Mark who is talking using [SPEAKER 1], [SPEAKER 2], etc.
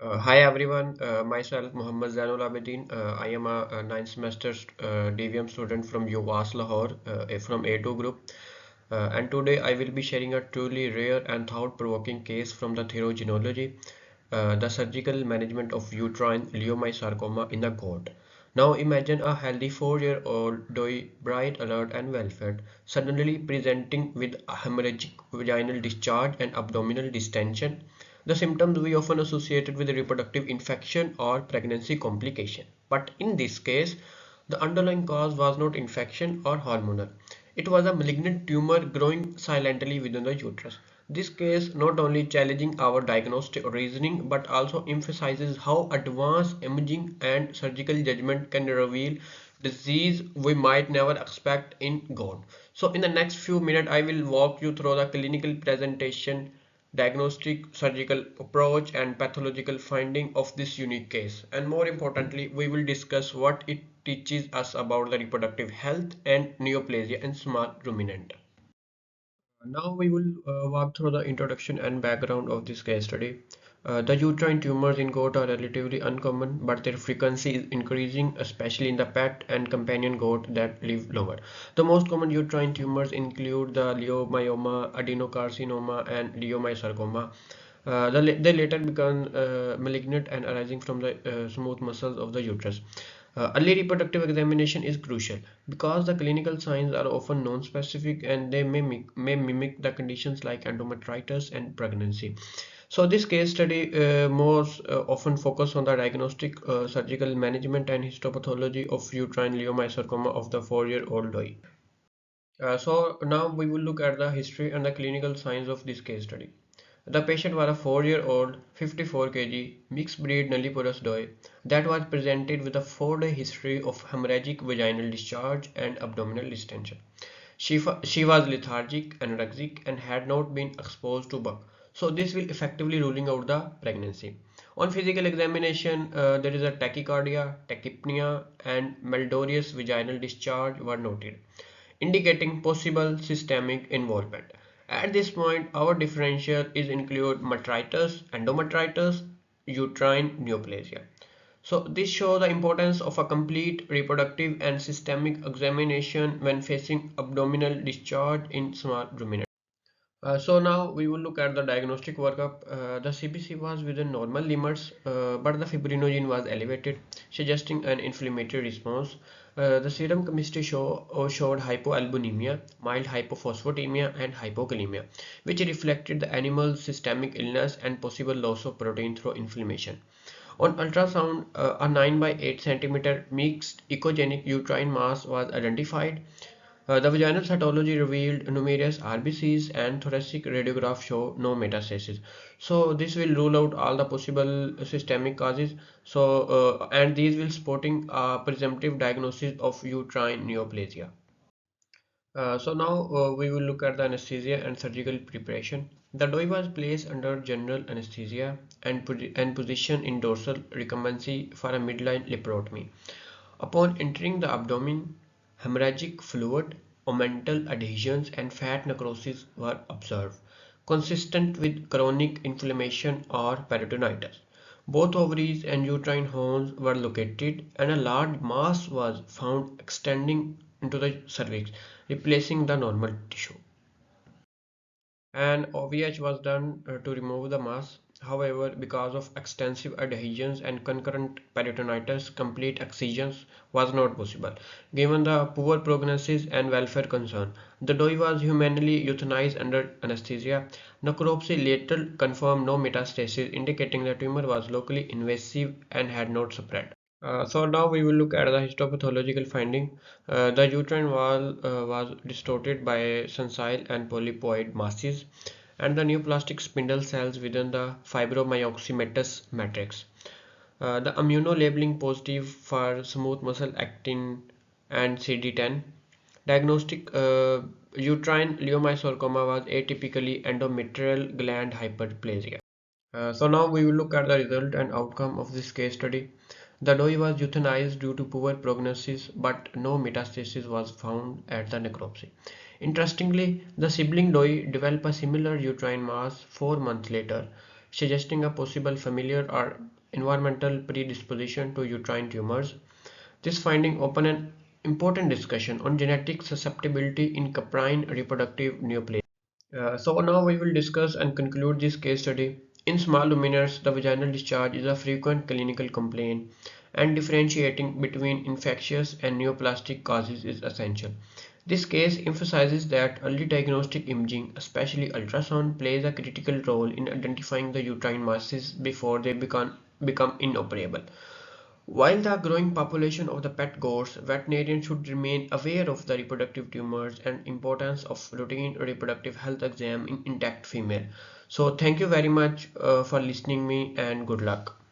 [SPEAKER 1] Hi everyone, myself Muhammad Zainul Abidin. I am a ninth semester DVM student from uvas Lahore from A2 group, and today I will be sharing a truly rare and thought-provoking case from the Theriogenology, the surgical management of uterine leiomyosarcoma in the goat. Now imagine a healthy 4-year-old doe, bright, alert, and well-fed, suddenly presenting with a hemorrhagic vaginal discharge and abdominal distension, the symptoms we often associated with reproductive infection or pregnancy complication. But in this case, the underlying cause was not infection or hormonal. It was a malignant tumor growing silently within the uterus. This case not only challenging our diagnostic reasoning but also emphasizes how advanced imaging and surgical judgment can reveal disease we might never expect in God. So in the next few minutes I will walk you through the clinical presentation, diagnostic, surgical approach, and pathological finding of this unique case. And more importantly, we will discuss what it teaches us about the reproductive health and neoplasia in small ruminant. Now we will walk through the introduction and background of this case study. The uterine tumors in goat are relatively uncommon, but their frequency is increasing, especially in the pet and companion goat that live longer. The most common uterine tumors include the leiomyoma, adenocarcinoma, and leiomyosarcoma. They later become malignant and arising from the smooth muscles of the uterus. Early reproductive examination is crucial because the clinical signs are often non-specific and they may mimic the conditions like endometritis and pregnancy. So this case study most often focus on the diagnostic, surgical management and histopathology of uterine leiomyosarcoma of the 4-year-old doe. So now we will look at the history and the clinical signs of this case study. The patient was a 4-year-old, 54 kg, mixed breed nulliparous doe that was presented with a 4-day history of hemorrhagic vaginal discharge and abdominal distension. She was lethargic, anorexic, and had not been exposed to bug. So this will effectively ruling out the pregnancy. On physical examination, there is a tachycardia, tachypnea, and meldorious vaginal discharge were noted, indicating possible systemic involvement. At this point, our differential is include metritis, endometritis, uterine neoplasia. So this shows the importance of a complete reproductive and systemic examination when facing abdominal discharge in small ruminants. So now we will look at the diagnostic workup. The CBC was within normal limits, but the fibrinogen was elevated, suggesting an inflammatory response. The serum chemistry showed hypoalbuminemia, mild hypophosphatemia, and hypokalemia, which reflected the animal's systemic illness and possible loss of protein through inflammation. On ultrasound, a 9 by 8 centimeter mixed echogenic uterine mass was identified. The vaginal cytology revealed numerous RBCs and thoracic radiograph show no metastasis. So this will rule out all the possible systemic causes. And these will supporting a presumptive diagnosis of uterine neoplasia. So now we will look at the anesthesia and surgical preparation. The doe was placed under general anesthesia and positioned in dorsal recumbency for a midline laparotomy. Upon entering the abdomen, hemorrhagic fluid, omental adhesions, and fat necrosis were observed, consistent with chronic inflammation or peritonitis. Both ovaries and uterine horns were located, and a large mass was found extending into the cervix, replacing the normal tissue. An OVH was done to remove the mass. However, because of extensive adhesions and concurrent peritonitis, complete excision was not possible. Given the poor prognosis and welfare concern, the doe was humanely euthanized under anesthesia. Necropsy later confirmed no metastasis, indicating the tumor was locally invasive and had not spread. So now we will look at the histopathological finding. The uterine wall was distorted by sensile and polypoid masses and the neoplastic spindle cells within the fibromyxomatous matrix. The immunolabeling positive for smooth muscle actin and CD10. Diagnostic uterine leiomyosarcoma was atypically endometrial gland hyperplasia. So now we will look at the result and outcome of this case study. The doe was euthanized due to poor prognosis, but no metastasis was found at the necropsy. Interestingly, the sibling doe developed a similar uterine mass 4 months later, suggesting a possible familiar or environmental predisposition to uterine tumors. This finding open an important discussion on genetic susceptibility in caprine reproductive neoplasia. So now we will discuss and conclude this case study. In small luminars, the vaginal discharge is a frequent clinical complaint, and differentiating between infectious and neoplastic causes is essential. This case emphasizes that early diagnostic imaging, especially ultrasound, plays a critical role in identifying the uterine masses before they become inoperable. While the growing population of the pet goats, veterinarians should remain aware of the reproductive tumors and importance of routine reproductive health exam in intact female. So thank you very much for listening me and good luck.